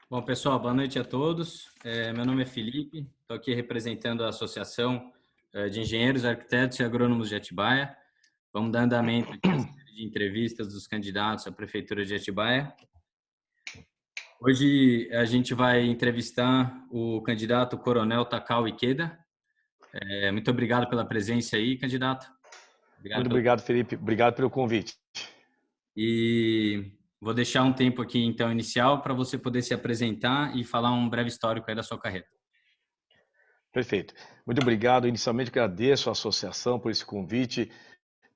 Bom, pessoal, boa noite a todos. Meu nome é Felipe, estou aqui representando a Associação de Engenheiros, Arquitetos e Agrônomos de Atibaia. Vamos dar andamento aqui à série de entrevistas dos candidatos à Prefeitura de Atibaia. Hoje a gente vai entrevistar o candidato Coronel Takao Ikeda. Muito obrigado pela presença aí, candidato. Muito obrigado, Felipe. Obrigado pelo convite. E vou deixar um tempo aqui, então, inicial, para você poder se apresentar e falar um breve histórico aí da sua carreira. Perfeito. Muito obrigado. Inicialmente agradeço à associação por esse convite.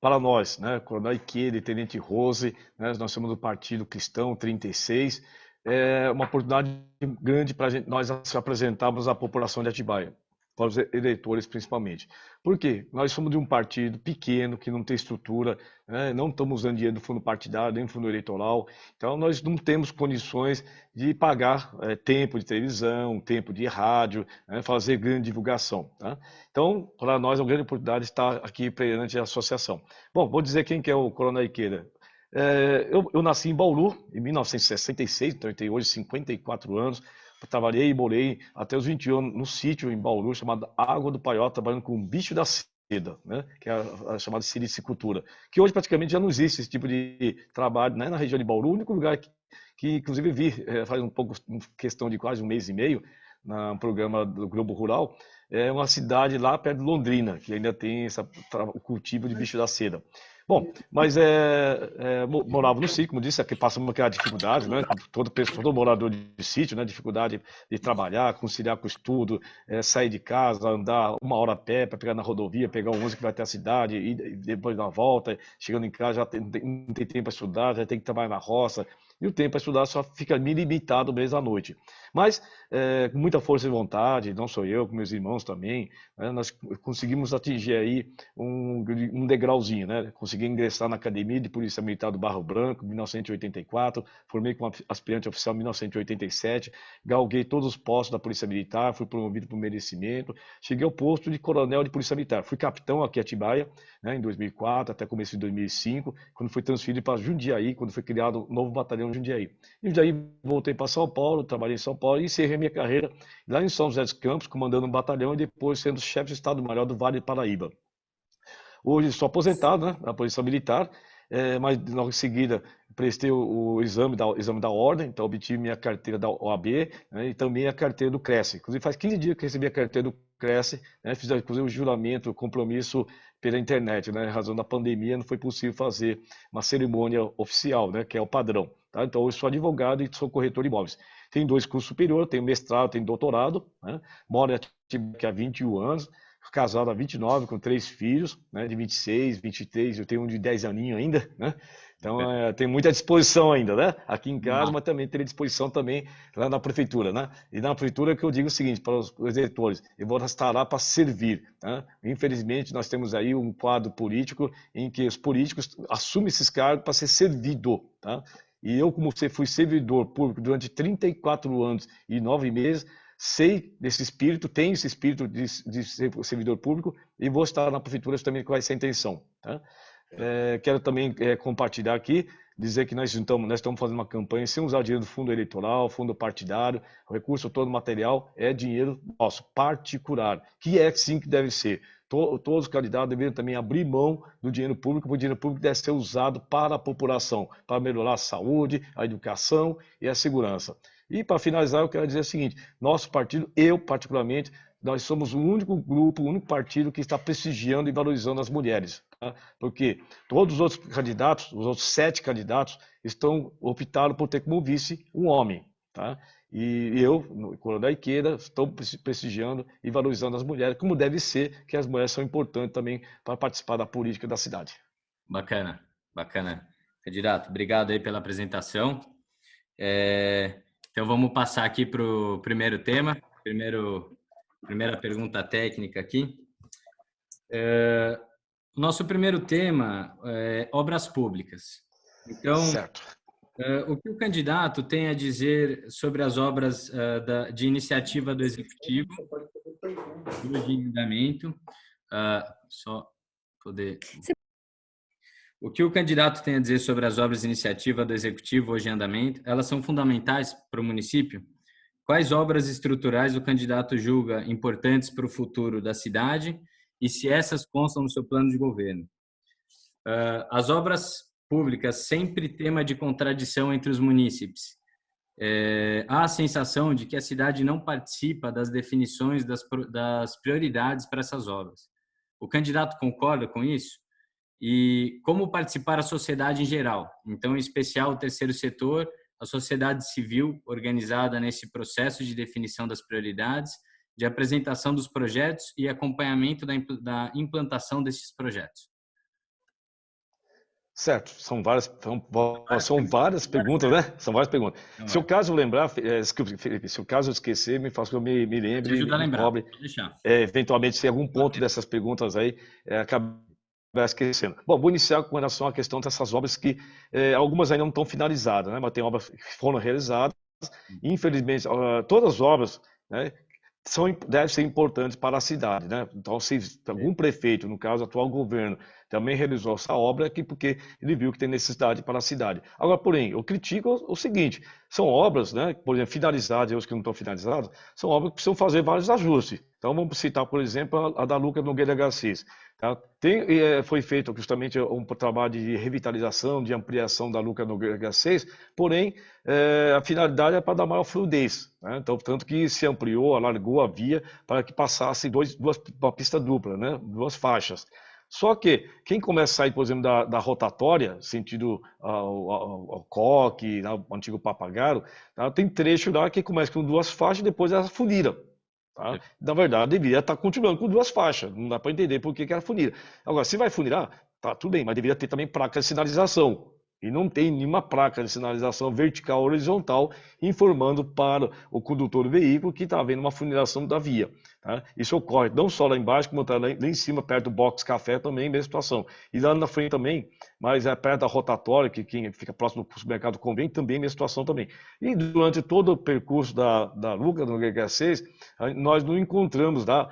Para nós, né, Coronel Ikeda e Tenente Rose, né, nós somos do Partido Cristão 36, é uma oportunidade grande para nós se apresentarmos à população de Atibaia, para os eleitores principalmente. Por quê? Nós somos de um partido pequeno, que não tem estrutura, né, não estamos usando dinheiro do fundo partidário, nem do fundo eleitoral, então nós não temos condições de pagar tempo de televisão, tempo de rádio, né, fazer grande divulgação. Tá? Então, para nós é uma grande oportunidade estar aqui perante a associação. Bom, vou dizer quem que é o Coronel Ikeda. Eu nasci em Bauru, em 1966, então eu tenho hoje 54 anos. Trabalhei e morei até os 21 anos no sítio em Bauru, chamado Água do Paió, trabalhando com o bicho da seda, né? Que é a chamada silicicultura. Que hoje praticamente já não existe esse tipo de trabalho, né? Na região de Bauru, o único lugar que inclusive vi faz um pouco, questão de quase um mês e meio, no programa do Globo Rural, é uma cidade lá perto de Londrina, que ainda tem o cultivo de bicho da seda. Bom, mas morava no sítio, como disse, aqui passamos aquela dificuldade, né? Todo morador de sítio, né? Dificuldade de trabalhar, conciliar com o estudo, sair de casa, andar 1 hora a pé para pegar na rodovia, pegar um ônibus que vai até a cidade e depois dar uma volta, chegando em casa já não tem tempo para estudar, já tem que trabalhar na roça, e o tempo para estudar só fica limitado mês à noite. Mas, com muita força e vontade, não sou eu, com meus irmãos também, né, nós conseguimos atingir aí um degrauzinho, né? Consegui ingressar na Academia de Polícia Militar do Barro Branco, em 1984, formei como aspirante oficial em 1987, galguei todos os postos da Polícia Militar, fui promovido por merecimento, cheguei ao posto de coronel de Polícia Militar, fui capitão aqui em Atibaia, né, em 2004, até começo de 2005, quando fui transferido para Jundiaí, quando foi criado um novo batalhão em Jundiaí. Em Jundiaí voltei para São Paulo, trabalhei em São Paulo e encerrei minha carreira lá em São José dos Campos, comandando um batalhão e depois sendo chefe de Estado-Maior do Vale do Paraíba. Hoje sou aposentado, né, da Polícia Militar, mas logo em seguida prestei o exame da ordem, então obtive minha carteira da OAB, né, e também a carteira do CRESSE. Inclusive faz 15 dias que recebi a carteira do CRESSE, né, fiz inclusive o juramento, o compromisso pela internet, né, em razão da pandemia não foi possível fazer uma cerimônia oficial, né, que é o padrão. Tá? Então hoje sou advogado e sou corretor de imóveis. Tenho 2 cursos superiores, tenho mestrado, tenho doutorado, né, moro aqui há 21 anos, casado há 29, com 3 filhos, né, de 26, 23, eu tenho um de 10 aninhos ainda, né? Então, tem muita disposição ainda, né? Aqui em casa, mas também teria disposição também lá na prefeitura, né? E na prefeitura que eu digo o seguinte para os eleitores, eu vou estar lá para servir, né? Infelizmente, nós temos aí um quadro político em que os políticos assumem esses cargos para ser servido, tá? E eu, como fui servidor público durante 34 anos e 9 meses, sei desse espírito, tenho esse espírito de ser servidor público e vou estar na prefeitura também com essa intenção. Tá? Quero também compartilhar aqui, dizer que nós estamos fazendo uma campanha sem usar dinheiro do fundo eleitoral, fundo partidário, o recurso todo material é dinheiro nosso, particular, que é sim que deve ser. Todos os candidatos deveriam também abrir mão do dinheiro público, porque o dinheiro público deve ser usado para a população, para melhorar a saúde, a educação e a segurança. E para finalizar, eu quero dizer o seguinte: nosso partido, eu particularmente, nós somos o único grupo, o único partido que está prestigiando e valorizando as mulheres. Tá? Porque todos os outros candidatos, os outros 7 candidatos, optaram por ter como vice um homem. Tá? E eu, no Coronel Ikeda, estou prestigiando e valorizando as mulheres, como deve ser, que as mulheres são importantes também para participar da política da cidade. Bacana, bacana. Candidato, obrigado aí pela apresentação. Então vamos passar aqui para o primeiro tema, primeira pergunta técnica aqui. Nosso primeiro tema é obras públicas. Então, Certo. o que o candidato tem a dizer sobre as obras de iniciativa do Executivo, hoje em andamento? Só poder. O que o candidato tem a dizer sobre as obras de iniciativa do Executivo hoje em andamento? Elas são fundamentais para o município? quais obras estruturais o candidato julga importantes para o futuro da cidade e se essas constam no seu plano de governo. As obras públicas sempre tema de contradição entre os munícipes. Há a sensação de que a cidade não participa das definições das prioridades para essas obras. O candidato concorda com isso? E como participar a sociedade em geral? Então, em especial o terceiro setor, a sociedade civil organizada nesse processo de definição das prioridades, de apresentação dos projetos e acompanhamento da implantação desses projetos. Certo, são várias perguntas, né? São várias perguntas. Se o caso eu lembrar, Felipe, se o caso eu esquecer, me faça que eu me lembre e me cobre, eventualmente, se algum ponto dessas perguntas aí acabar esquecendo. Bom, vou iniciar com relação à questão dessas obras que algumas ainda não estão finalizadas, né? Mas tem obras que foram realizadas. Infelizmente, todas as obras, né, devem ser importantes para a cidade, né? Então, se algum prefeito, no caso, o atual governo, também realizou essa obra aqui porque ele viu que tem necessidade para a cidade. Agora, porém, eu critico o seguinte, são obras, né, por exemplo, finalizadas e os que não estão finalizadas, são obras que precisam fazer vários ajustes. Então, vamos citar, por exemplo, a da Lucas Nogueira Garcês. Tá? Foi feito justamente um trabalho de revitalização, de ampliação da Lucas Nogueira Garcês, porém, a finalidade é para dar maior fluidez. Né? Então, tanto que se ampliou, alargou a via para que passasse uma pista dupla, né? Duas faixas. Só que quem começa a sair, por exemplo, da rotatória, sentido ao Coque, o antigo Papagaio, tá? Tem trecho lá que começa com duas faixas e depois ela funila. Tá? Na verdade, deveria estar continuando com duas faixas. Não dá para entender por que era funila. Agora, se vai funilar, tá tudo bem, mas deveria ter também placa de sinalização. E não tem nenhuma placa de sinalização vertical ou horizontal informando para o condutor do veículo que está havendo uma funilação da via. Tá? Isso ocorre não só lá embaixo, como tá lá em cima, perto do box café também, mesma situação. E lá na frente também, mas perto da rotatória, que quem fica próximo do supermercado Convém, também mesma situação também. E durante todo o percurso da Lucas, no GH6, nós não encontramos lá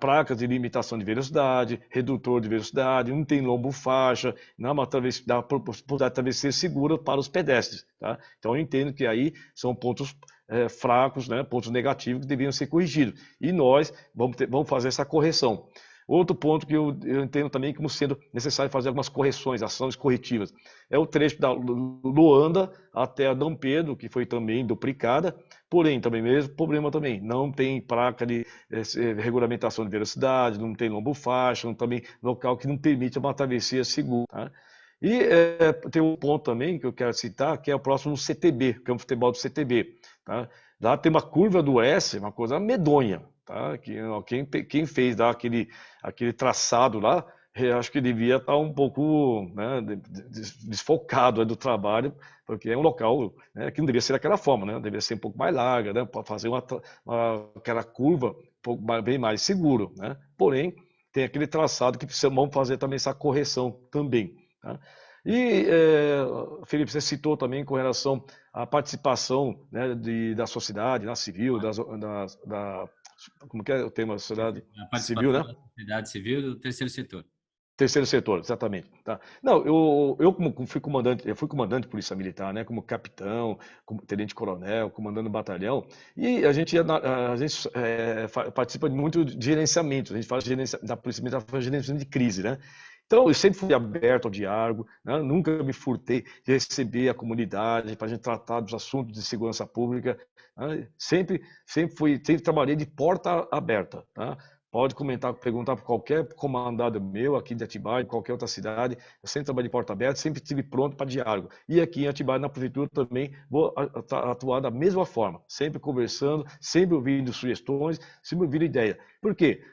placas de limitação de velocidade, redutor de velocidade, não tem lombo faixa, não é uma travessia segura para os pedestres. Tá? Então eu entendo que aí são pontos fracos, né, pontos negativos que deveriam ser corrigidos. E nós vamos fazer essa correção. Outro ponto que eu entendo também como sendo necessário fazer algumas correções, ações corretivas, é o trecho da Luanda até a Dom Pedro, que foi também duplicada, porém, também mesmo problema também, não tem placa de regulamentação de velocidade, não tem lombo faixa, não também local que não permite uma travessia segura. Tá? E tem um ponto também que eu quero citar, que é o próximo CTB, Campo de Futebol do CTB. Tá? Lá tem uma curva do S, uma coisa medonha. Tá? Quem fez lá aquele traçado lá, acho que devia estar um pouco, né, desfocado do trabalho, porque é um local, né, que não deveria ser daquela forma, né? Deveria ser um pouco mais larga, né, para fazer aquela curva bem mais seguro. Né? Porém, tem aquele traçado que precisamos fazer também essa correção também. Tá? E, Felipe, você citou também com relação à participação, né, da sociedade, da civil, como que é o tema da sociedade civil, né? Da sociedade civil do terceiro setor. Terceiro setor, exatamente. Tá? Não, eu como fui comandante de polícia militar, né? Como capitão, como tenente-coronel, comandando batalhão, e a gente participa muito de gerenciamento. A gente faz da polícia militar, faz gerenciamento de crise, né? Então, eu sempre fui aberto ao diálogo, né? Nunca me furtei de receber a comunidade para a gente tratar dos assuntos de segurança pública. Né? Sempre trabalhei de porta aberta. Tá? Pode perguntar para qualquer comandado meu aqui de Atibaia, de qualquer outra cidade. Eu sempre trabalhei de porta aberta, sempre estive pronto para diálogo. E aqui em Atibaia, na prefeitura, também vou atuar da mesma forma, sempre conversando, sempre ouvindo sugestões, sempre ouvindo ideia. Por quê?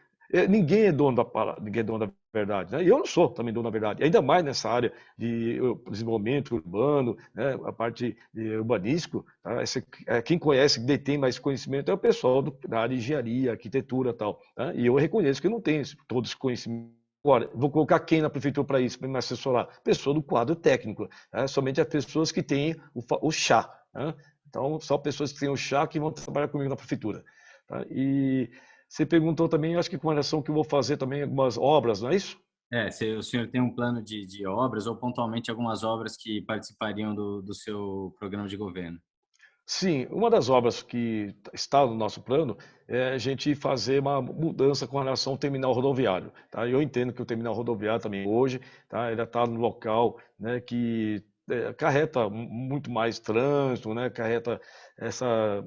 Ninguém é dono da palavra, ninguém é dono da verdade. Né? E eu não sou também dono da verdade. Ainda mais nessa área de desenvolvimento urbano, né? A parte urbanístico. Tá? Quem conhece, quem detém mais conhecimento é o pessoal da área de engenharia, arquitetura e tal. Tá? E eu reconheço que eu não tenho todo esse conhecimento. Agora, vou colocar quem na prefeitura para isso, para me assessorar? Pessoa do quadro técnico. Tá? Somente as pessoas que têm o chá. Tá? Então, só pessoas que têm o chá que vão trabalhar comigo na prefeitura. Tá? E você perguntou também, acho que com relação ao que eu vou fazer também algumas obras, não é isso? Se o senhor tem um plano de obras ou pontualmente algumas obras que participariam do seu programa de governo. Sim, uma das obras que está no nosso plano é a gente fazer uma mudança com relação ao terminal rodoviário, tá? Eu entendo que o terminal rodoviário também hoje, tá? Ele está no local, né, que acarreta muito mais trânsito, né? Acarreta essa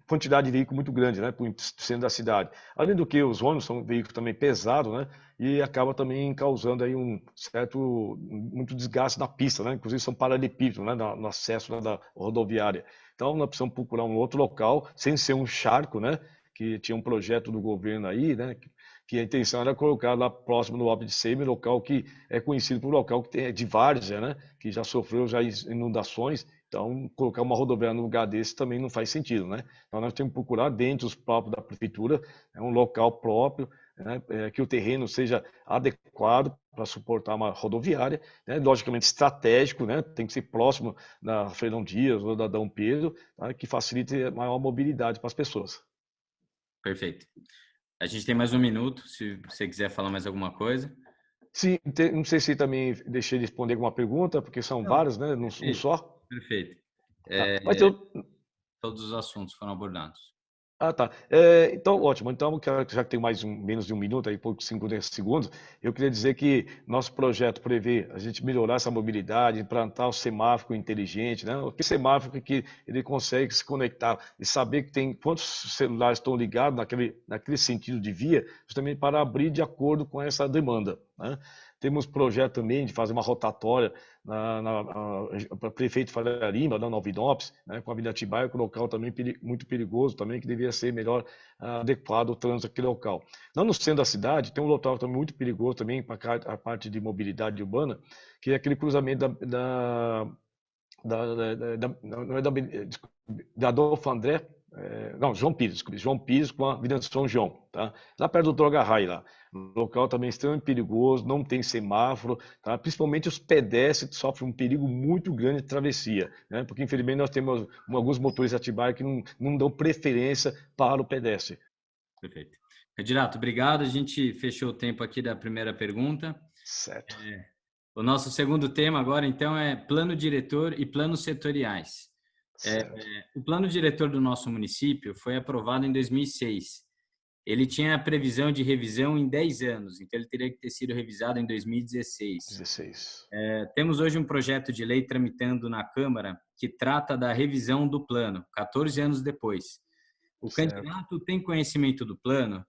quantidade de veículo muito grande, né, para o centro da cidade. Além do que os ônibus são veículos também pesados, né? E acaba também causando aí um certo muito desgaste na pista, né? Inclusive são paralelepípedos, né, no acesso, né, da rodoviária. Então, nós precisamos procurar um outro local, sem ser um charco, né? Que tinha um projeto do governo aí, né? Que a intenção era colocar lá próximo do Alpe de Seiba, local que é conhecido por local que tem de várzea, né? Que já sofreu já inundações. Então, colocar uma rodoviária no lugar desse também não faz sentido, né? Então, nós temos que procurar dentro dos próprios da prefeitura, um local próprio, né? Que o terreno seja adequado para suportar uma rodoviária, né? Logicamente estratégico, né? Tem que ser próximo da Fernão Dias ou da Dom Pedro, tá? Que facilite maior mobilidade para as pessoas. Perfeito. A gente tem mais um minuto, se você quiser falar mais alguma coisa. Sim, não sei se também deixei de responder alguma pergunta, porque são Não, várias, né? Um perfeito, só. perfeito. Tá. Mas eu, Todos os assuntos foram abordados. tá. Então, ótimo. Então, já que tem menos de um minuto, aí, pouco, 5 segundos, eu queria dizer que nosso projeto prevê a gente melhorar essa mobilidade, implantar o semáforo inteligente, né? O que semáforo que ele consegue se conectar e saber que tem quantos celulares estão ligados naquele sentido de via, justamente para abrir de acordo com essa demanda, né? Temos projeto também de fazer uma rotatória para prefeito Faria Lima, na Novinópolis, né, com a Avenida Atibaia, que é um local também muito perigoso, também que deveria ser melhor adequado ao trânsito daquele local. Não no centro da cidade, tem um local também muito perigoso também para a parte de mobilidade urbana, que é aquele cruzamento não é da Adolfo André, não, João Pires, desculpe, João Pires com a Avenida São João, tá? Lá perto do Droga Rai, lá. O local também extremamente perigoso, não tem semáforo, tá? Principalmente os pedestres sofrem um perigo muito grande de travessia, né? Porque infelizmente nós temos alguns motoristas de Atibaia que não dão preferência para o pedestre. Perfeito. Candidato, obrigado. A gente fechou o tempo aqui da primeira pergunta. Certo. O nosso segundo tema agora, então, é plano diretor e planos setoriais. Certo. O plano diretor do nosso município foi aprovado em 2006. Ele tinha a previsão de revisão em 10 anos, então ele teria que ter sido revisado em 2016. 16. Temos hoje um projeto de lei tramitando na Câmara que trata da revisão do plano, 14 anos depois. O Certo. candidato tem conhecimento do plano?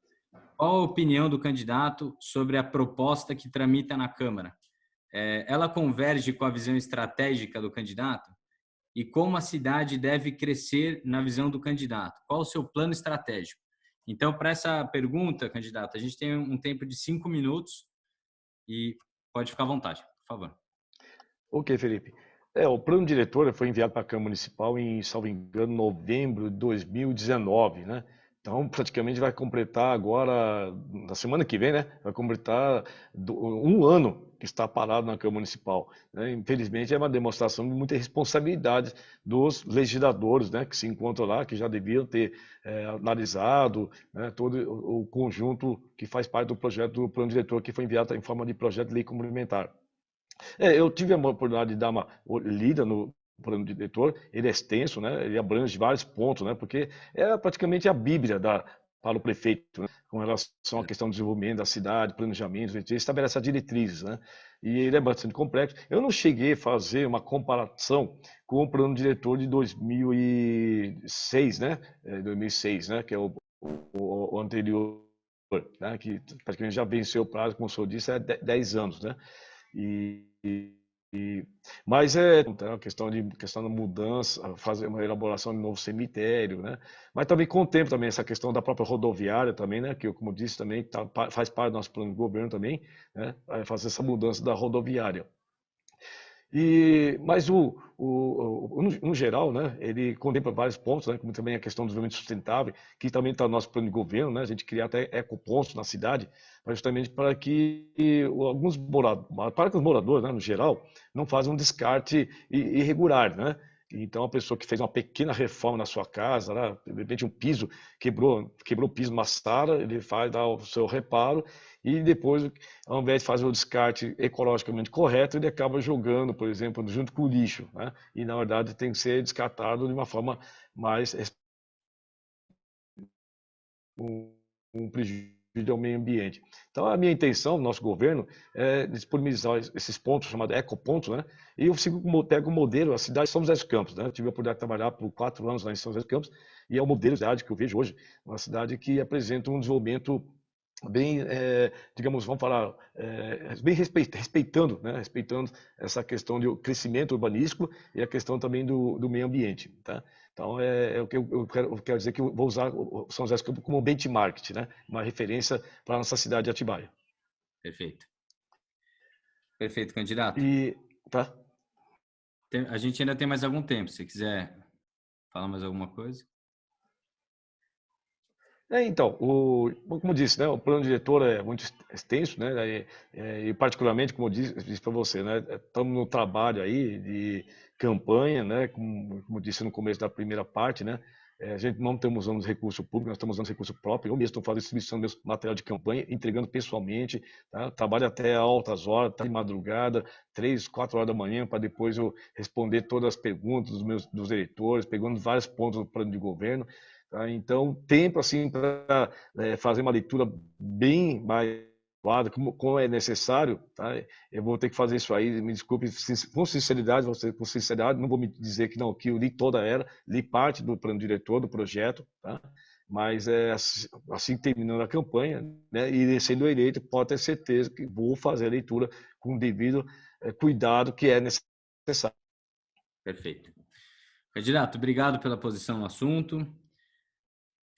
Qual a opinião do candidato sobre a proposta que tramita na Câmara? Ela converge com a visão estratégica do candidato? E como a cidade deve crescer na visão do candidato? Qual o seu plano estratégico? Então, para essa pergunta, candidato, a gente tem um tempo de 5 minutos e pode ficar à vontade, por favor. Ok, Felipe. O plano diretor foi enviado para a Câmara Municipal em, salvo engano, novembro de 2019, né? Então, praticamente vai completar agora, na semana que vem, né? Vai completar um ano que está parado na Câmara Municipal, né? Infelizmente, é uma demonstração de muita responsabilidade dos legisladores, né? Que se encontram lá, que já deviam ter analisado, né, todo o conjunto que faz parte do projeto do plano diretor que foi enviado em forma de projeto de lei complementar. Eu tive a oportunidade de dar uma lida no plano diretor, ele é extenso, né? Ele abrange vários pontos, né? Porque é praticamente a bíblia para o prefeito, né? Com relação à questão do desenvolvimento da cidade, planejamento, ele estabelece as diretrizes, né? E ele é bastante complexo. Eu não cheguei a fazer uma comparação com o plano diretor de 2006, né? 2006, né? Que é o anterior, né? Que praticamente já venceu o prazo, como o senhor disse, 10 anos, né? E, mas é uma questão da mudança, fazer uma elaboração de novo cemitério, né? Mas também contempla também essa questão da própria rodoviária também, né? Que eu, como disse também, faz parte do nosso plano de governo também, né? Fazer essa mudança da rodoviária. Mas no geral, né, ele contempla vários pontos, né, como também a questão do desenvolvimento sustentável, que também está no nosso plano de governo, né, a gente criar até ecopontos na cidade, justamente para que para que os moradores, né, no geral, não façam um descarte irregular, né? Então, a pessoa que fez uma pequena reforma na sua casa, né, de repente um piso, quebrou o piso, uma sala, ele dá o seu reparo e depois, ao invés de fazer o descarte ecologicamente correto, ele acaba jogando, por exemplo, junto com o lixo, né? E, na verdade, tem que ser descartado de uma forma mais um prejuízo ao meio ambiente. Então, a minha intenção, do nosso governo, é disponibilizar esses pontos, chamados ecopontos, né? E eu pego o modelo, a cidade de São José dos Campos, né? Eu tive a oportunidade de trabalhar por 4 anos lá em São José dos Campos, e é o modelo de cidade que eu vejo hoje, uma cidade que apresenta um desenvolvimento bem, digamos, vamos falar, bem respeitando, né? Respeitando essa questão de crescimento urbanístico e a questão também do meio ambiente, tá? Então, é o que eu quero dizer que eu vou usar o São José dos Campos como benchmark, né? Uma referência para a nossa cidade de Atibaia. Perfeito. Perfeito, candidato. E, tá? A gente ainda tem mais algum tempo, se quiser falar mais alguma coisa. Então, como disse, né, o plano diretor é muito extenso, né, e particularmente, como eu disse para você, né, estamos no trabalho aí de campanha, né, como disse no começo da primeira parte, né, a gente não estamos usando recurso público, nós estamos usando recurso próprio. Eu mesmo estou fazendo distribuição do meu material de campanha, entregando pessoalmente, tá? Trabalho até altas horas, tá de madrugada, 3, 4 horas da manhã, para depois eu responder todas as perguntas dos eleitores, pegando vários pontos do plano de governo. Tá? Então, tempo assim para fazer uma leitura bem mais como é necessário, tá? Eu vou ter que fazer isso aí, me desculpe, com sinceridade, com sinceridade, não vou me dizer que não, que eu li toda ela, li parte do plano diretor do projeto, tá? Mas assim terminando a campanha, né, e sendo eleito, pode ter certeza que vou fazer a leitura com o devido cuidado que é necessário. Perfeito. Candidato, obrigado pela posição no assunto.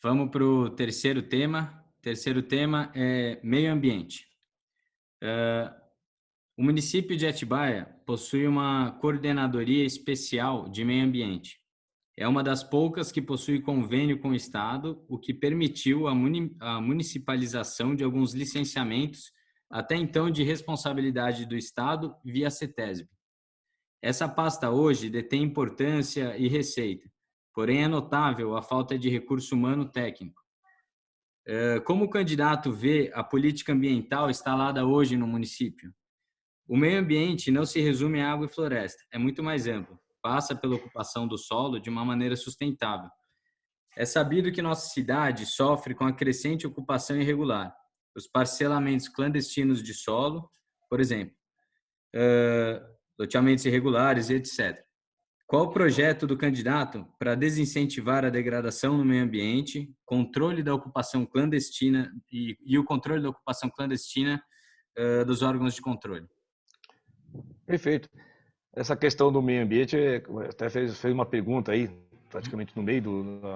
Vamos para o terceiro tema. O terceiro tema é meio ambiente. O município de Atibaia possui uma coordenadoria especial de meio ambiente. É uma das poucas que possui convênio com o Estado, o que permitiu a municipalização de alguns licenciamentos, até então de responsabilidade do Estado via CETESB. Essa pasta hoje detém importância e receita, porém é notável a falta de recurso humano técnico. Como o candidato vê a política ambiental instalada hoje no município? O meio ambiente não se resume a água e floresta, é muito mais amplo. Passa pela ocupação do solo de uma maneira sustentável. É sabido que nossa cidade sofre com a crescente ocupação irregular, os parcelamentos clandestinos de solo, por exemplo, loteamentos irregulares e etc. Qual o projeto do candidato para desincentivar a degradação no meio ambiente, controle da ocupação clandestina e o controle da ocupação clandestina dos órgãos de controle? Perfeito. Essa questão do meio ambiente, até fez uma pergunta aí, praticamente no meio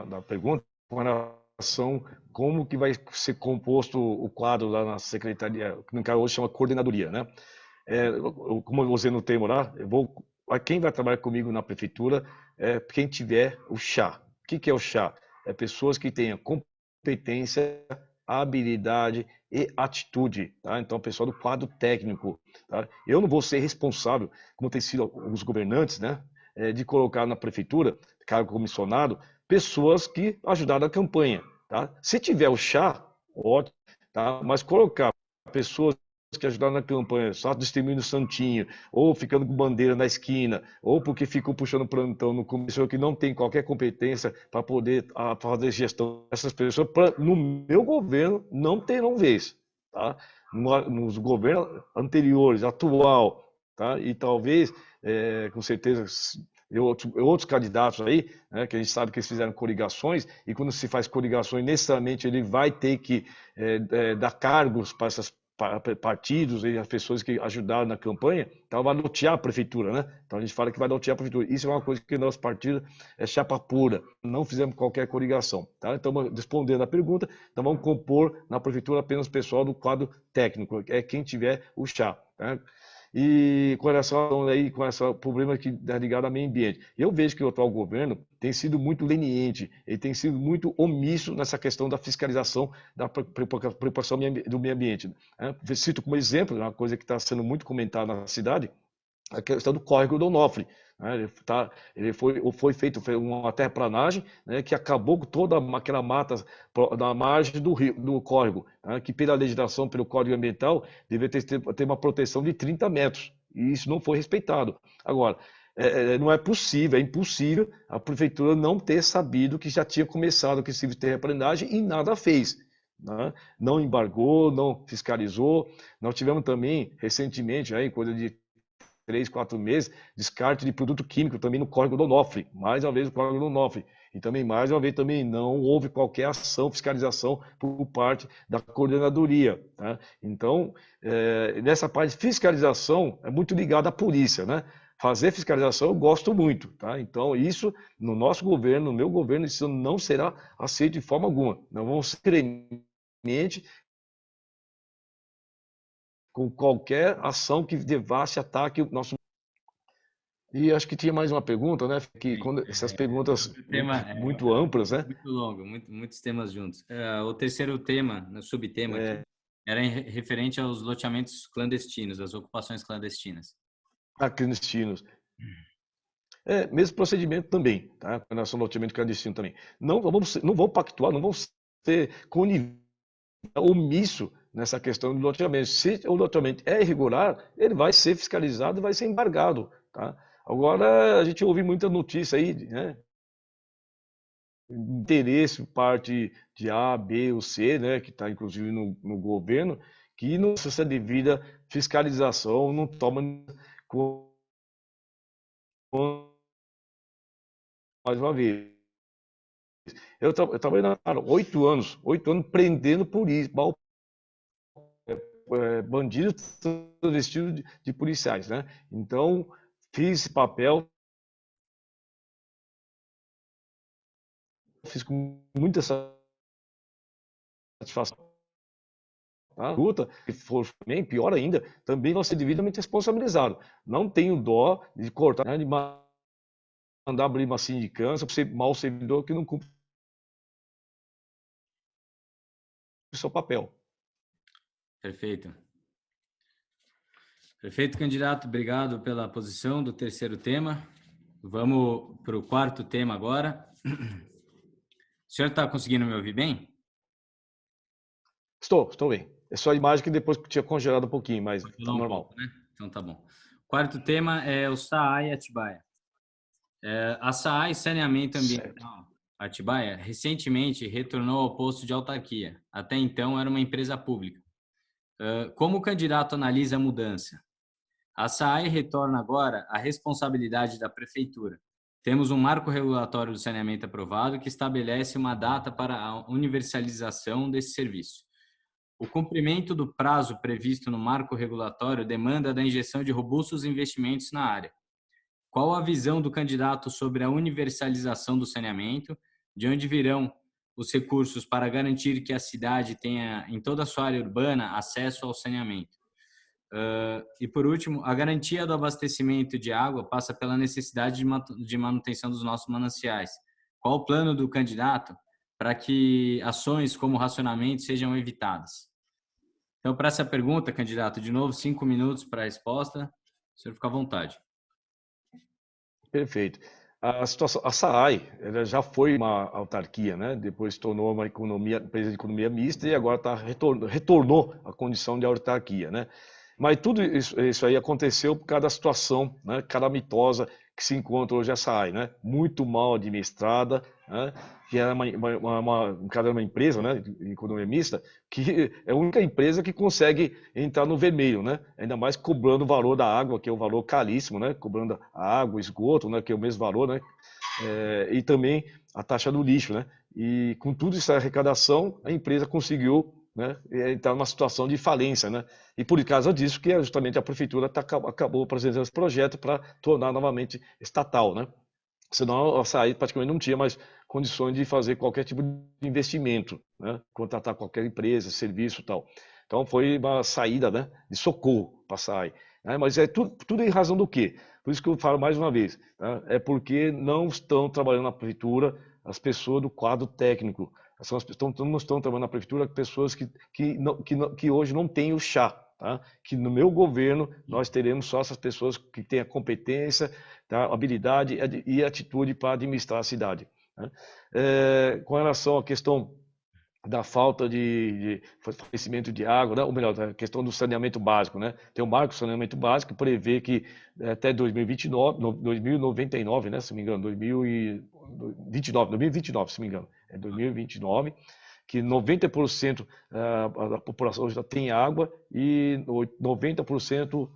da pergunta, com relação como que vai ser composto o quadro lá na secretaria, que no caso hoje chama coordenadoria, né? Como eu usei no termo lá, quem vai trabalhar comigo na prefeitura é quem tiver o chá. O que é o chá? É pessoas que tenham competência, habilidade e atitude, tá? Então, pessoal do quadro técnico, tá? Eu não vou ser responsável, como tem sido os governantes, né, de colocar na prefeitura, cargo comissionado, pessoas que ajudaram a campanha, tá? Se tiver o chá, ótimo, tá? Mas colocar pessoas que ajudaram na campanha, só distribuindo santinho, ou ficando com bandeira na esquina, ou porque ficam puxando plantão no começo, que não tem qualquer competência para poder fazer gestão. Essas pessoas, no meu governo, não terão vez. Tá? Nos governos anteriores, atual, tá? E talvez, com certeza, outros candidatos aí, né, que a gente sabe que eles fizeram coligações, e quando se faz coligações, necessariamente ele vai ter que dar cargos para essas partidos e as pessoas que ajudaram na campanha, então vai lotear a prefeitura, né? Então a gente fala que vai lotear a prefeitura. Isso é uma coisa que nosso partido é chapa pura, não fizemos qualquer coligação, tá? Então, respondendo a pergunta, então vamos compor na prefeitura apenas o pessoal do quadro técnico, é quem tiver o chá, tá? E com relação aí, com esse problema que é ligado ao meio ambiente, eu vejo que o atual governo tem sido muito leniente, ele tem sido muito omisso nessa questão da fiscalização da preocupação do meio ambiente. Cito como exemplo, uma coisa que está sendo muito comentada na cidade, a questão do córrego do Onofre. né? Foi feito uma terraplanagem, né, que acabou com toda aquela mata na margem do rio, do córrego, né, que pela legislação, pelo Código Ambiental, deveria ter uma proteção de 30 metros, e isso não foi respeitado. Agora, não é possível, é impossível a prefeitura não ter sabido que já tinha começado com esse serviço de terraplanagem e nada fez, né? Não embargou, não fiscalizou. Nós tivemos também, recentemente, aí, coisa de 3, 4 meses, descarte de produto químico também no córrego do Onofre, mais uma vez o córrego do Onofre. E também, mais uma vez, também não houve qualquer ação, fiscalização por parte da coordenadoria, tá? Então, nessa parte de fiscalização, é muito ligado à polícia, né? Fazer fiscalização eu gosto muito, tá? Então, isso, no nosso governo, no meu governo, isso não será aceito de forma alguma. Não vamos ser crente com qualquer ação que devasse, ataque o nosso. E acho que tinha mais uma pergunta, né? Que Sim, quando essas perguntas o tema muito amplas, né? muito longo, muitos temas juntos. O terceiro tema, no subtema aqui, era referente aos loteamentos clandestinos, às ocupações clandestinas. Clandestinos. Mesmo procedimento também, tá? Com relação ao loteamento clandestino também. Não vamos pactuar, não vamos ser omisso nessa questão do loteamento. Se o loteamento é irregular, ele vai ser fiscalizado e vai ser embargado, tá? Agora, a gente ouve muita notícia aí, né? Interesse por parte de A, B ou C, né? Que está inclusive no governo, que não precisa de devida fiscalização, não toma mais uma vez. Eu trabalhei na área 8 anos prendendo polícia, bandidos travestidos de policiais, né? Então, fiz esse papel, fiz com muita satisfação. Tá? Luta, se for bem, pior ainda, também vai ser devidamente responsabilizado. Não tenho dó de cortar, né, de mandar abrir uma sindicância por ser mau servidor que não cumpre o seu papel. Perfeito. Perfeito, candidato. Obrigado pela posição do terceiro tema. Vamos para o quarto tema agora. O senhor está conseguindo me ouvir bem? Estou bem. É só a imagem que depois tinha congelado um pouquinho, mas está normal. Pouco, né? Então tá bom. Quarto tema é o SAAI Atibaia. A SAAI Saneamento Ambiental Atibaia recentemente retornou ao posto de autarquia. Até então era uma empresa pública. Como o candidato analisa a mudança? A SAAI retorna agora à responsabilidade da prefeitura. Temos um marco regulatório do saneamento aprovado que estabelece uma data para a universalização desse serviço. O cumprimento do prazo previsto no marco regulatório demanda da injeção de robustos investimentos na área. Qual a visão do candidato sobre a universalização do saneamento? De onde virão os recursos para garantir que a cidade tenha, em toda a sua área urbana, acesso ao saneamento? E, por último, a garantia do abastecimento de água passa pela necessidade de manutenção dos nossos mananciais. Qual o plano do candidato para que ações como racionamento sejam evitadas? Então, para essa pergunta, candidato, de novo, 5 minutos para a resposta. O senhor fica à vontade. Perfeito. A SAAI, ela já foi uma autarquia, né? Depois se tornou uma empresa de economia mista e agora retornou à condição de autarquia, né? Mas tudo isso aí aconteceu por causa da situação, né, calamitosa que se encontra hoje a SAAI, né? Muito mal administrada, né? Que era uma empresa, né, de economia mista, que é a única empresa que consegue entrar no vermelho, né? Ainda mais cobrando o valor da água, que é um valor caríssimo, né? Cobrando a água, esgoto, né, que é o mesmo valor, né? E também a taxa do lixo, né? E com tudo isso, a arrecadação, a empresa conseguiu, né, entrar numa situação de falência, né? E por causa disso que justamente a prefeitura acabou apresentando esse projeto para tornar novamente estatal, né? Senão a SAAI praticamente não tinha mais condições de fazer qualquer tipo de investimento, né? Contratar qualquer empresa, serviço e tal. Então foi uma saída, né, de socorro para a SAAI, né? Mas é tudo em razão do quê? Por isso que eu falo mais uma vez, né? É porque não estão trabalhando na prefeitura as pessoas do quadro técnico. Não estão trabalhando na prefeitura pessoas que hoje não têm o chá, tá? Que no meu governo nós teremos só essas pessoas que têm a competência, tá? Habilidade e atitude para administrar a cidade, né? Com relação à questão da falta de fornecimento de água, né? Ou melhor, a questão do saneamento básico, né? Tem o marco saneamento básico que prevê que até 2029, 2099, né? Se não me engano, 2029, se não me engano, é 2029, que 90% da população já tem água e 90%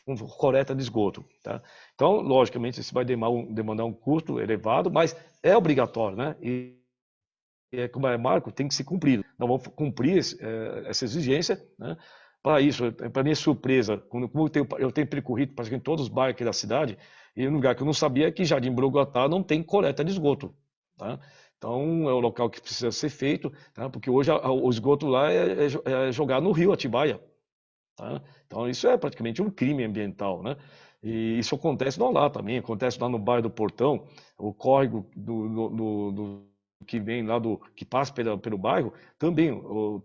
com coleta de esgoto, tá? Então, logicamente, isso vai demandar um custo elevado, mas é obrigatório, né? Como é marco, tem que ser cumprido. Nós vamos cumprir essa exigência, né? Para isso, para minha surpresa, como eu tenho percorrido praticamente todos os bairros aqui da cidade, e um lugar que eu não sabia é que Jardim Brogatá não tem coleta de esgoto, tá? Então, é um local que precisa ser feito, tá? Porque hoje o esgoto lá é jogado no rio Atibaia, tá? Então, isso é praticamente um crime ambiental, né? E isso acontece não lá também, acontece lá no bairro do Portão, o córrego que vem lá que passa pelo bairro, também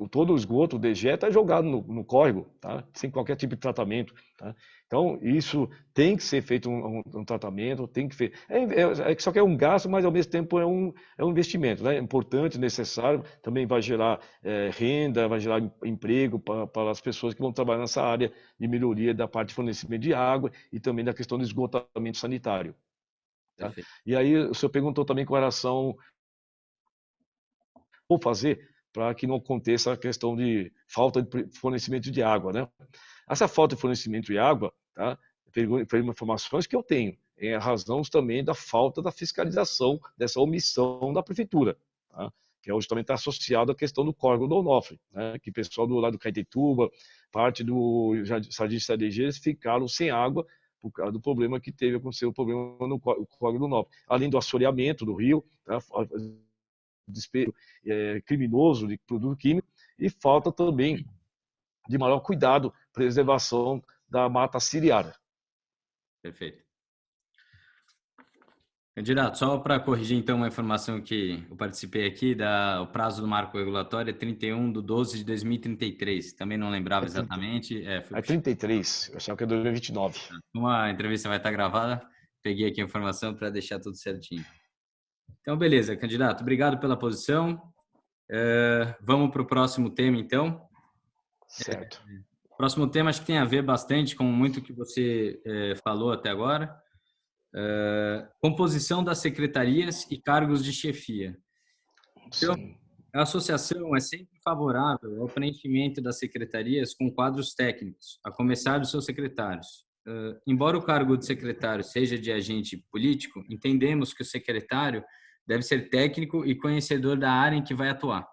todo o esgoto, o dejeto é jogado no córrego, tá? Sem qualquer tipo de tratamento, tá? Então, isso tem que ser feito um tratamento, tem que só que é um gasto, mas ao mesmo tempo é um investimento, né? É importante, necessário, também vai gerar renda, vai gerar emprego para as pessoas que vão trabalhar nessa área de melhoria da parte de fornecimento de água e também da questão do esgotamento sanitário, tá? Perfeito. E aí o senhor perguntou também com relação ou fazer para que não aconteça a questão de falta de fornecimento de água, né? Essa falta de fornecimento de água, tá? Pelas informações que eu tenho, é a razão também da falta da fiscalização, dessa omissão da prefeitura, tá? Que hoje também está associado à questão do córrego do Onofre, né? Que o pessoal do lado do Caetetuba, parte do Jardim Cerejeira, ficaram sem água por causa do problema que aconteceu o problema no córrego do Onofre. Além do assoreamento do rio, tá? Despejo criminoso de produto químico e falta também de maior cuidado, preservação da mata ciliar. Perfeito. Candidato, só para corrigir então uma informação que eu participei aqui, o prazo do marco regulatório é 31/12/2033. Também não lembrava exatamente. É 33, eu achava que é 2029. Como a entrevista vai estar gravada, peguei aqui a informação para deixar tudo certinho. Então, beleza, candidato, obrigado pela posição. Vamos para o próximo tema, então. Certo. Próximo tema acho que tem a ver bastante com muito que você falou até agora. Composição das secretarias e cargos de chefia. Então, Sim. a associação é sempre favorável ao preenchimento das secretarias com quadros técnicos, a começar dos seus secretários. Embora o cargo de secretário seja de agente político, entendemos que o secretário deve ser técnico e conhecedor da área em que vai atuar.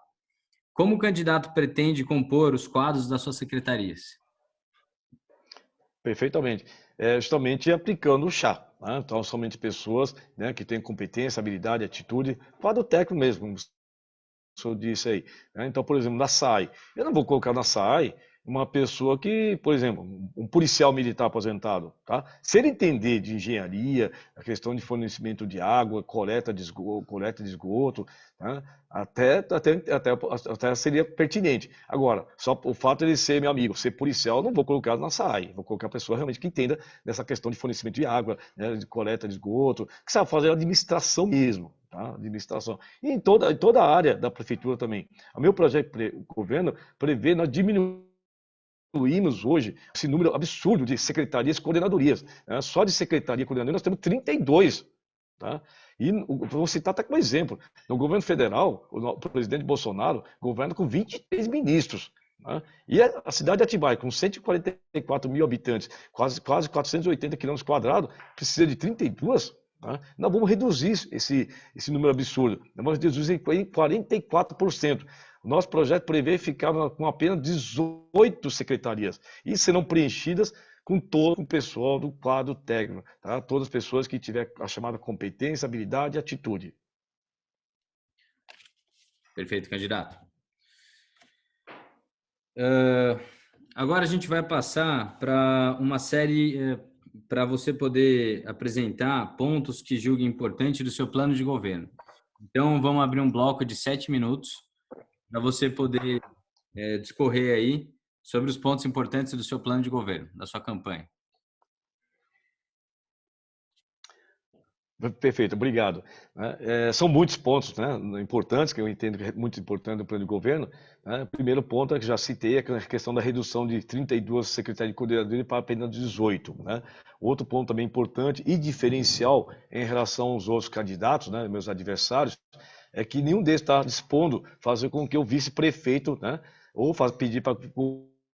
Como o candidato pretende compor os quadros das suas secretarias? Perfeitamente. Justamente aplicando o chá, né? Então, somente pessoas, né, que têm competência, habilidade, atitude, quadro técnico mesmo, como o senhor disse aí, né? Então, por exemplo, na SAI, eu não vou colocar na SAI uma pessoa que, por exemplo, um policial militar aposentado, tá? Se ele entender de engenharia, a questão de fornecimento de água, coleta de esgoto, tá? Até seria pertinente. Agora, só o fato de ele ser meu amigo, ser policial, eu não vou colocar na SAI, vou colocar a pessoa realmente que entenda dessa questão de fornecimento de água, né, de coleta de esgoto, que sabe fazer a administração mesmo, tá? Administração. E em toda a área da prefeitura também. O meu projeto de governo prevê nós diminuímos hoje esse número absurdo de secretarias e coordenadorias, né? Só de secretaria e coordenadoria nós temos 32. Tá? E vou citar até como exemplo. No governo federal, o presidente Bolsonaro governa com 23 ministros. Né? E a cidade de Atibaia, com 144 mil habitantes, quase 480 quilômetros quadrados, precisa de 32. Tá? Nós vamos reduzir esse número absurdo. Nós vamos reduzir em 44%. O nosso projeto prevê ficar com apenas 18 secretarias e serão preenchidas com todo o pessoal do quadro técnico, tá? Todas as pessoas que tiver a chamada competência, habilidade e atitude. Perfeito, candidato. Agora a gente vai passar para uma série para você poder apresentar pontos que julgue importante do seu plano de governo. Então, vamos abrir um bloco de 7 minutos para você poder discorrer aí sobre os pontos importantes do seu plano de governo, da sua campanha. Perfeito, obrigado. São muitos pontos, né, importantes, que eu entendo que é muito importante no plano de governo. Né? O primeiro ponto é que já citei, a questão da redução de 32 secretarias de coordenador para apenas 18. Né? Outro ponto também importante e diferencial em relação aos outros candidatos, né, meus adversários, é que nenhum deles está dispondo a fazer com que o vice-prefeito, né, ou pedir para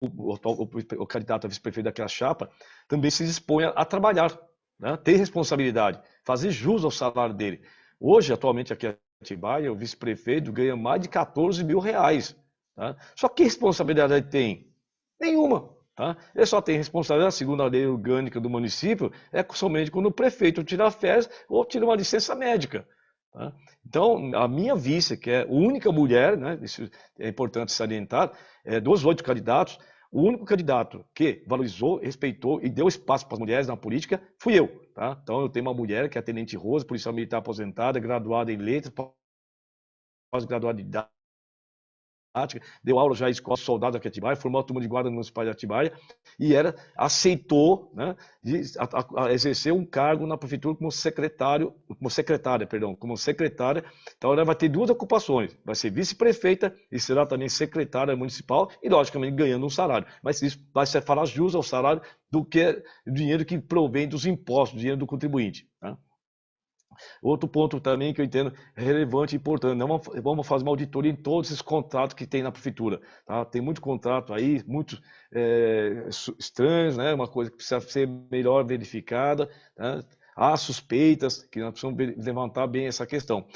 o candidato a vice-prefeito daquela chapa também se disponha a trabalhar, né, ter responsabilidade, fazer jus ao salário dele. Hoje, atualmente, aqui em Atibaia, o vice-prefeito ganha mais de 14 mil reais. Tá? Só que responsabilidade ele tem? Nenhuma. Tá? Ele só tem responsabilidade, segundo a lei orgânica do município, é somente quando o prefeito tira férias ou tira uma licença médica. Tá? Então, a minha vice, que é a única mulher, né, isso é importante salientar, dos 8 candidatos, o único candidato que valorizou, respeitou e deu espaço para as mulheres na política fui eu. Tá? Então, eu tenho uma mulher que é a Tenente Rosa, policial militar aposentada, graduada em letras, pós-graduada em didática, deu aula já em escola de soldado aqui em Atibaia, formou a turma de guarda municipal de Atibaia e aceitou, né, a exercer um cargo na prefeitura como secretária. Então ela vai ter 2 ocupações, vai ser vice-prefeita e será também secretária municipal e logicamente ganhando um salário, mas isso vai ser falar jus ao salário do que o dinheiro que provém dos impostos, o dinheiro do contribuinte. Tá? Outro ponto também que eu entendo relevante e importante, vamos fazer uma auditoria em todos esses contratos que tem na prefeitura. Tá? Tem muito contrato aí, muitos estranhos, né? Uma coisa que precisa ser melhor verificada. Tá? Há suspeitas, que nós precisamos levantar bem essa questão.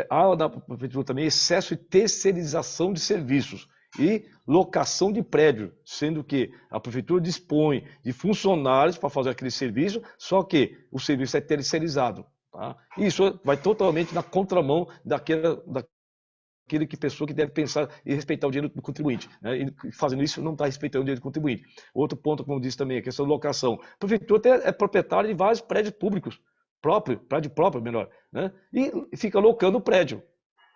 Há na prefeitura também excesso de terceirização de serviços e locação de prédio, sendo que a prefeitura dispõe de funcionários para fazer aquele serviço, só que o serviço é terceirizado. Tá? Isso vai totalmente na contramão daquele pessoa que deve pensar e respeitar o dinheiro do contribuinte. Né? E fazendo isso, não está respeitando o dinheiro do contribuinte. Outro ponto, como disse também, a questão da locação. A prefeitura é proprietária de vários prédios públicos, prédio próprio, melhor, né? E fica locando o prédio.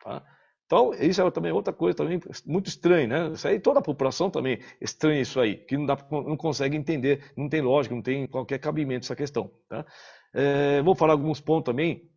Tá? Então, isso é também outra coisa também muito estranha, né? Isso aí, toda a população também estranha isso aí, que não consegue entender, não tem lógica, não tem qualquer cabimento essa questão. Tá? Vou falar alguns pontos também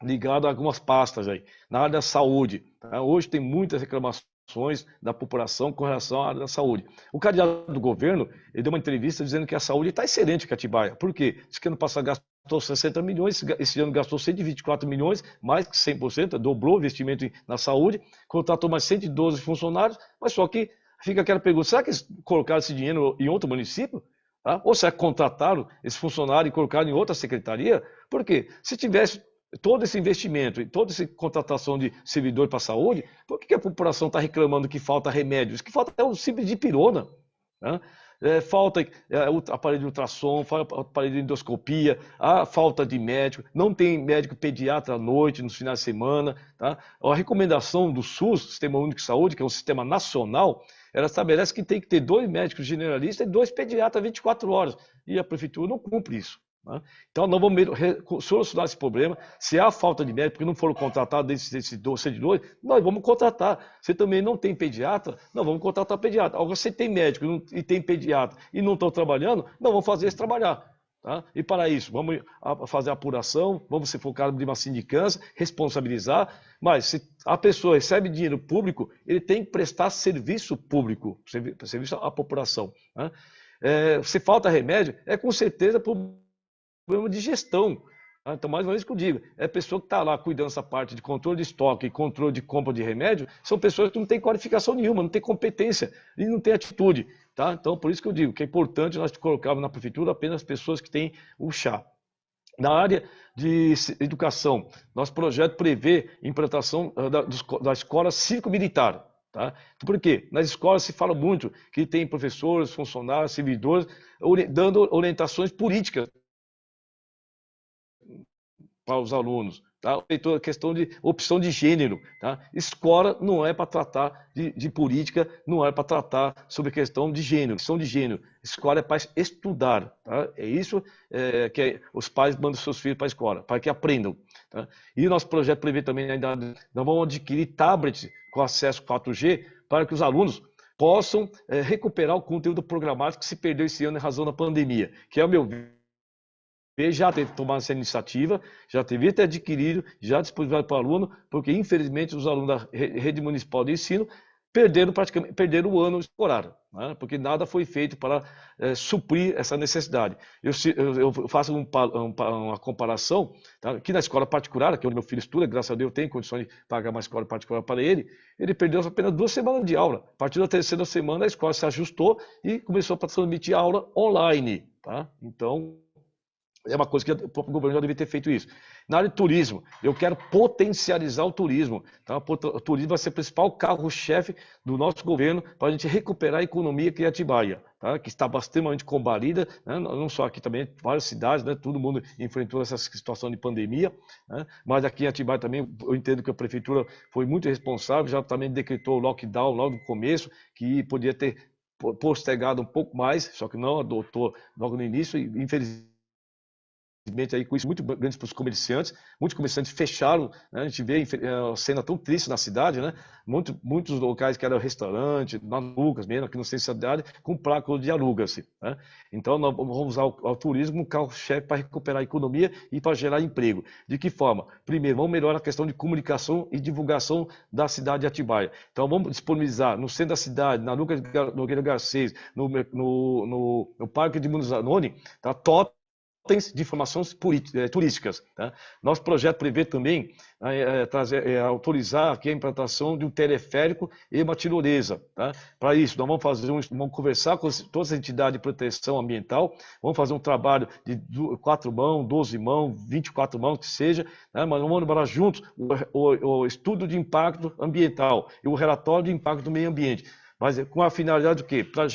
ligados a algumas pastas aí. Na área da saúde, tá? Hoje tem muitas reclamações da população com relação à área da saúde. O candidato do governo, ele deu uma entrevista dizendo que a saúde está excelente em Atibaia. Por quê? Diz que ano passado gastou 60 milhões, esse ano gastou 124 milhões, mais que 100%, dobrou o investimento na saúde, contratou mais 112 funcionários, mas só que fica aquela pergunta, será que eles colocaram esse dinheiro em outro município? Tá? Ou será que contrataram esse funcionário e colocaram em outra secretaria? Por quê? Se tivesse todo esse investimento e toda essa contratação de servidor para a saúde, por que a população está reclamando que falta remédios? Que falta até um simples dipirona. Né? Falta aparelho de ultrassom, falta aparelho de endoscopia, há falta de médico, não tem médico pediatra à noite, nos finais de semana. Tá? A recomendação do SUS, Sistema Único de Saúde, que é um sistema nacional, ela estabelece que tem que ter 2 médicos generalistas e 2 pediatras 24 horas. E a prefeitura não cumpre isso. Né? Então, nós vamos solucionar esse problema. Se há falta de médico, porque não foram contratados desses servidores, nós vamos contratar. Se também não tem pediatra, nós vamos contratar pediatra. Agora, se tem médico e tem pediatra e não estão trabalhando, nós vamos fazer eles trabalhar. Tá? E para isso, vamos fazer a apuração, vamos se focar numa sindicância, responsabilizar, mas se a pessoa recebe dinheiro público, ele tem que prestar serviço público, serviço à população. Né? Se falta remédio, é com certeza problema de gestão. Tá? Então, mais uma vez que eu digo, é a pessoa que está lá cuidando dessa parte de controle de estoque e controle de compra de remédio, são pessoas que não têm qualificação nenhuma, não têm competência e não têm atitude. Tá? Então, por isso que eu digo que é importante nós colocarmos na prefeitura apenas pessoas que têm o chá. Na área de educação, nosso projeto prevê implantação da escola cívico-militar. Tá? Por quê? Nas escolas se fala muito que tem professores, funcionários, servidores, dando orientações políticas para os alunos. Tá? A questão de opção de gênero. Tá? Escola não é para tratar de política, não é para tratar sobre questão de gênero. Escola é para estudar. Tá? É isso que os pais mandam seus filhos para a escola, para que aprendam. Tá? E o nosso projeto prevê também, nós vamos adquirir tablets com acesso 4G para que os alunos possam recuperar o conteúdo programático que se perdeu esse ano em razão da pandemia, que, ao meu ver, já teve tomado essa iniciativa, já teve ter adquirido, já disponibilizado para o aluno, porque infelizmente os alunos da rede municipal de ensino perderam o ano escolar, né? Porque nada foi feito para suprir essa necessidade. Eu faço uma comparação, tá? Aqui na escola particular, que é onde meu filho estuda, graças a Deus eu tenho condições de pagar uma escola particular para ele perdeu apenas 2 semanas de aula. A partir da terceira semana a escola se ajustou e começou a transmitir a aula online, tá? Então, é uma coisa que o próprio governo já devia ter feito isso. Na área de turismo, eu quero potencializar o turismo. Tá? O turismo vai ser o principal carro-chefe do nosso governo para a gente recuperar a economia aqui em Atibaia, tá? Que está extremamente combalida, né? Não só aqui também, várias cidades, né? Todo mundo enfrentou essa situação de pandemia, né? Mas aqui em Atibaia também, eu entendo que a prefeitura foi muito responsável, já também decretou o lockdown logo no começo, que podia ter postergado um pouco mais, só que não adotou logo no início e infelizmente aí com isso muito grande para os comerciantes, muitos comerciantes fecharam, né? A gente vê a cena tão triste na cidade, né? Muitos locais que eram restaurante, na Lucas mesmo, aqui no centro da cidade, com placa de aluga-se, né? Então nós vamos usar o turismo como carro-chefe para recuperar a economia e para gerar emprego. De que forma? Primeiro, vamos melhorar a questão de comunicação e divulgação da cidade de Atibaia. Então vamos disponibilizar no centro da cidade, na Lucas Nogueira Garcês, no Parque de Munzanoni, tá? De informações turísticas. Tá? Nosso projeto prevê também autorizar aqui a implantação de um teleférico e uma tirolesa. Tá? Para isso, nós vamos conversar com todas as entidades de proteção ambiental, vamos fazer um trabalho de 4 mãos, 12 mãos, 24 mãos, que seja, né? Mas vamos elaborar juntos o estudo de impacto ambiental e o relatório de impacto do meio ambiente. Mas com a finalidade do quê? Para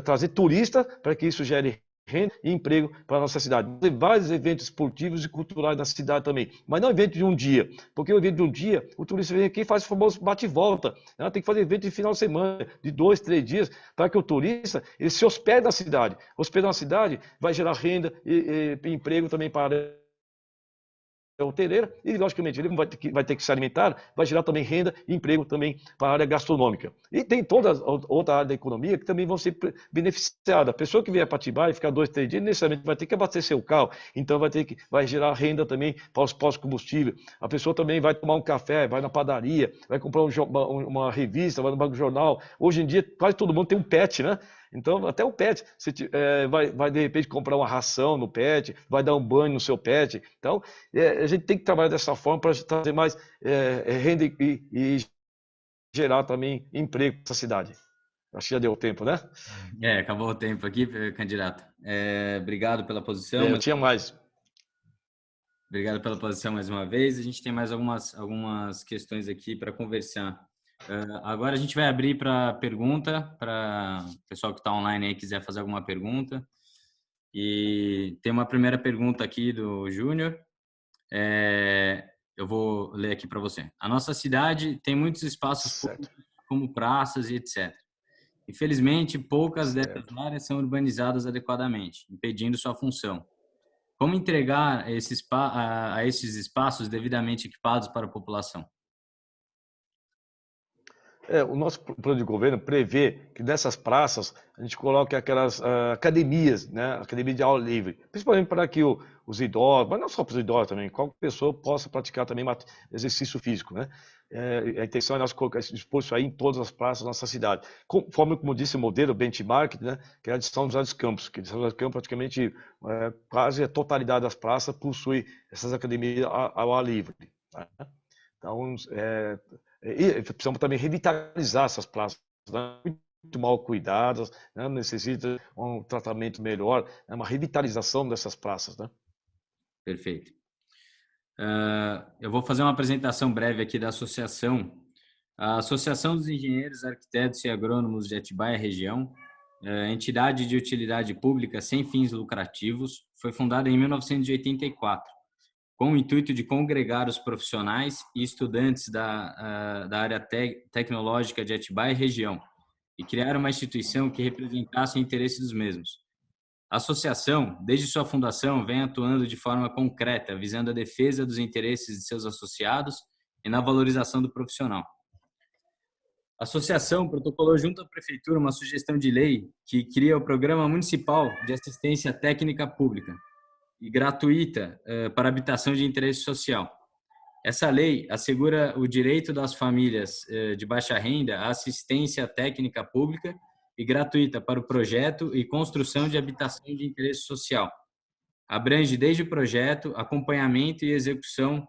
trazer turista, para que isso gere renda e emprego para a nossa cidade. Tem vários eventos esportivos e culturais na cidade também, mas não evento de um dia, porque o evento de um dia, o turista vem aqui e faz o famoso bate e volta, né? Tem que fazer evento de final de semana, de 2, 3 dias, para que o turista ele se hospede na cidade. Hospedar na cidade vai gerar renda e emprego também para hoteleira e, logicamente, ele vai ter que se alimentar, vai gerar também renda e emprego também para a área gastronômica. E tem toda outra área da economia que também vão ser beneficiadas. A pessoa que vier para Atibaia e ficar 2, 3 dias, necessariamente vai ter que abastecer o carro, então vai gerar renda também para os postos de combustível. A pessoa também vai tomar um café, vai na padaria, vai comprar uma revista, vai no banco de jornal. Hoje em dia, quase todo mundo tem um pet, né? Então, até o pet, você vai de repente comprar uma ração no pet, vai dar um banho no seu pet. Então, a gente tem que trabalhar dessa forma para trazer mais renda e gerar também emprego para essa cidade. Acho que já deu tempo, né? Acabou o tempo aqui, candidato. Obrigado pela posição. Eu tinha mais. Obrigado pela posição mais uma vez. A gente tem mais algumas questões aqui para conversar. Agora a gente vai abrir para pergunta, para o pessoal que está online aí quiser fazer alguma pergunta. E tem uma primeira pergunta aqui do Júnior. Eu vou ler aqui para você. A nossa cidade tem muitos espaços públicos, como praças e etc. Infelizmente, poucas dessas áreas são urbanizadas adequadamente, impedindo sua função. Como entregar a esses espaços devidamente equipados para a população? O nosso plano de governo prevê que nessas praças a gente coloque aquelas academias, né? Academia de aula livre, principalmente para que os idosos, mas não só para os idosos também, qualquer pessoa possa praticar também exercício físico, né? A intenção é nós colocar esse disposto aí em todas as praças da nossa cidade. Conforme, como disse, o modelo benchmark, né? Que é a de São José dos Campos, que de São José dos Campos praticamente quase a totalidade das praças possui essas academias ao ar livre. Né? Então, e precisamos também revitalizar essas praças, né? Muito mal cuidadas, né? Necessita um tratamento melhor, né? Uma revitalização dessas praças, né? Perfeito. Eu vou fazer uma apresentação breve aqui da associação. A Associação dos Engenheiros, Arquitetos e Agrônomos de Atibaia Região, entidade de utilidade pública sem fins lucrativos, foi fundada em 1984, com o intuito de congregar os profissionais e estudantes da área tecnológica de Atibaia e região e criar uma instituição que representasse o interesse dos mesmos. A associação, desde sua fundação, vem atuando de forma concreta, visando a defesa dos interesses de seus associados e na valorização do profissional. A associação protocolou junto à Prefeitura uma sugestão de lei que cria o Programa Municipal de Assistência Técnica Pública e gratuita para habitação de interesse social. Essa lei assegura o direito das famílias de baixa renda à assistência técnica pública e gratuita para o projeto e construção de habitação de interesse social. Abrange desde o projeto, acompanhamento e execução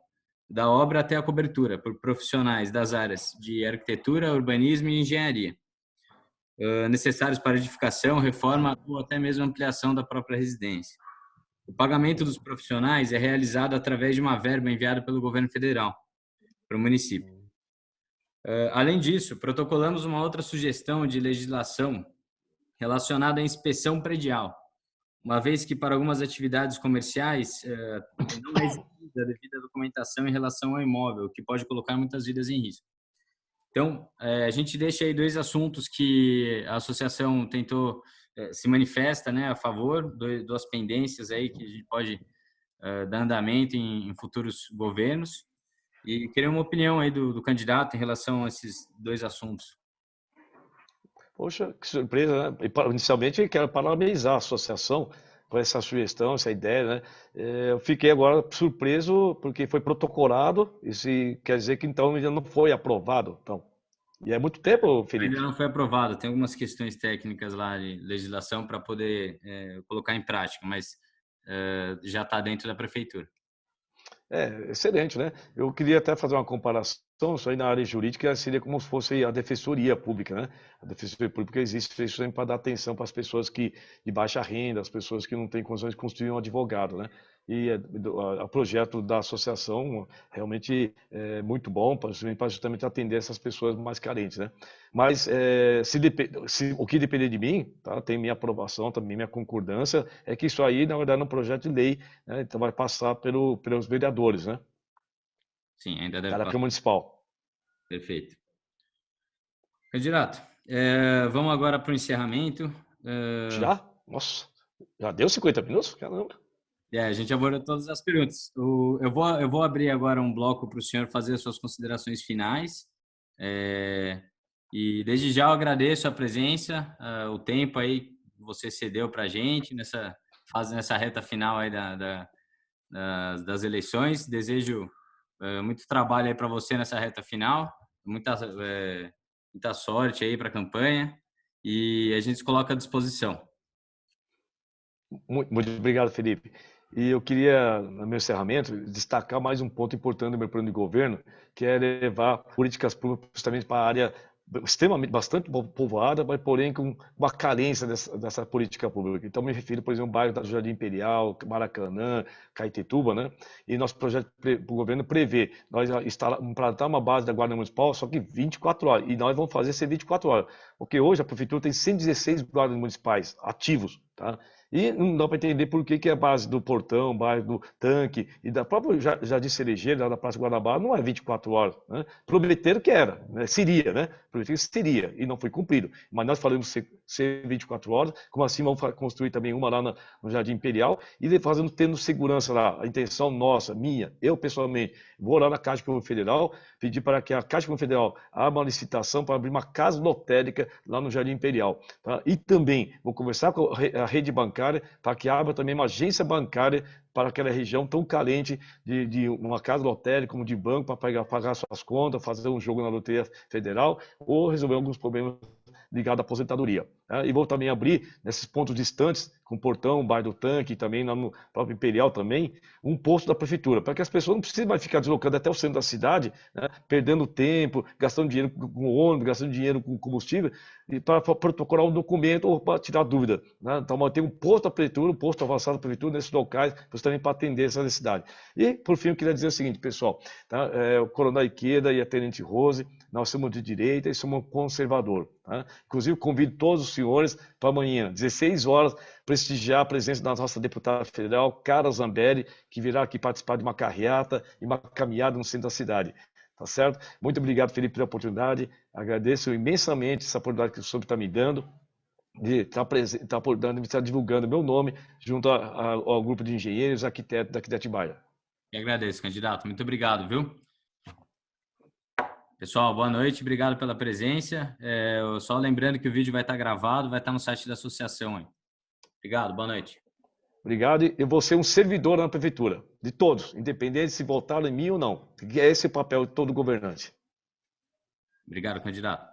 da obra até a cobertura por profissionais das áreas de arquitetura, urbanismo e engenharia, necessários para edificação, reforma ou até mesmo ampliação da própria residência. O pagamento dos profissionais é realizado através de uma verba enviada pelo governo federal para o município. Além disso, protocolamos uma outra sugestão de legislação relacionada à inspeção predial, uma vez que para algumas atividades comerciais não é exigida a devida documentação em relação ao imóvel, o que pode colocar muitas vidas em risco. Então, a gente deixa aí dois assuntos que a associação tentou se manifesta, né, a favor, duas pendências aí que a gente pode dar andamento em futuros governos. E queria uma opinião aí do candidato em relação a esses dois assuntos. Poxa, que surpresa, né? Inicialmente, quero parabenizar a associação por essa sugestão, essa ideia, né? Eu fiquei agora surpreso porque foi protocolado, isso quer dizer que então ainda não foi aprovado. Então, e é muito tempo, Felipe? Ainda não foi aprovado, tem algumas questões técnicas lá de legislação para poder colocar em prática, mas já está dentro da prefeitura. Excelente, né? Eu queria até fazer uma comparação, isso aí na área jurídica seria como se fosse a defensoria pública, né? A defensoria pública existe sempre para dar atenção para as pessoas de baixa renda, as pessoas que não têm condições de construir um advogado, né? E o projeto da associação realmente é muito bom para justamente atender essas pessoas mais carentes, né? Mas o que depender de mim, tá? Tem minha aprovação, também minha concordância, é que isso aí, na verdade, é um projeto de lei, né? Então vai passar pelos vereadores, né? Sim, ainda deve Da passar. Câmara Municipal. Perfeito. Candidato, vamos agora para o encerramento. Já? Nossa, já deu 50 minutos? Caramba. A gente abordou todas as perguntas. Eu vou abrir agora um bloco para o senhor fazer as suas considerações finais. E desde já eu agradeço a presença, o tempo aí que você cedeu para a gente nessa reta final aí das eleições. Desejo muito trabalho aí para você nessa reta final, muita sorte aí para a campanha e a gente se coloca à disposição. Muito obrigado, Felipe. E eu queria, no meu encerramento, destacar mais um ponto importante do meu plano de governo, que é levar políticas públicas justamente para a área bastante povoada, mas porém com uma carência dessa política pública. Então, me refiro, por exemplo, ao bairro da Jardim Imperial, Maracanã, Caetetuba, né? E nosso projeto do governo prevê nós implantar uma base da Guarda Municipal, só que 24 horas. E nós vamos fazer ser 24 horas. Porque hoje a prefeitura tem 116 guardas municipais ativos, tá? E não dá para entender por que a base do Portão, base do Tanque e da própria Jardim Cerejeiro, lá da Praça Guanabara, não é 24 horas. Né? Prometeram que era, né? Seria, né? Prometeram que seria e não foi cumprido. Mas nós falamos ser 24 horas, como assim vamos construir também uma lá no Jardim Imperial e tendo segurança lá. A intenção nossa, minha, eu pessoalmente, vou lá na Caixa Econômica Federal, pedir para que a Caixa Econômica Federal abra uma licitação para abrir uma casa lotérica lá no Jardim Imperial. Tá? E também vou conversar com a rede bancária para que abra também uma agência bancária para aquela região tão carente de uma casa lotérica, como de banco, para pagar suas contas, fazer um jogo na Loteria Federal ou resolver alguns problemas ligados à aposentadoria. Tá? E vou também abrir, nesses pontos distantes, com o Portão, bairro do Tanque, também lá no próprio Imperial também, um posto da prefeitura, para que as pessoas não precisem mais ficar deslocando até o centro da cidade, né, perdendo tempo, gastando dinheiro com ônibus, gastando dinheiro com combustível, e para procurar um documento ou para tirar dúvida. Né? Então, manter um posto da prefeitura, um posto avançado da prefeitura nesses locais, justamente para atender essa necessidade. E, por fim, eu queria dizer o seguinte, pessoal, tá? O Coronel Ikeda e a Tenente Rose, nós somos de direita e somos conservador. Tá? Inclusive, convido todos os senhores para amanhã, 16 horas, prestigiar a presença da nossa deputada federal, Carla Zambelli, que virá aqui participar de uma carreata e uma caminhada no centro da cidade. Tá certo? Muito obrigado, Felipe, pela oportunidade. Agradeço imensamente essa oportunidade que o senhor está me dando de estar divulgando meu nome junto ao grupo de engenheiros e arquitetos daqui de Atibaia. Eu agradeço, candidato. Muito obrigado, viu? Pessoal, boa noite, obrigado pela presença. Só lembrando que o vídeo vai estar gravado, vai estar no site da associação aí. Obrigado, boa noite. Obrigado. E eu vou ser um servidor na prefeitura, de todos, independente se votaram em mim ou não. É esse o papel de todo governante. Obrigado, candidato.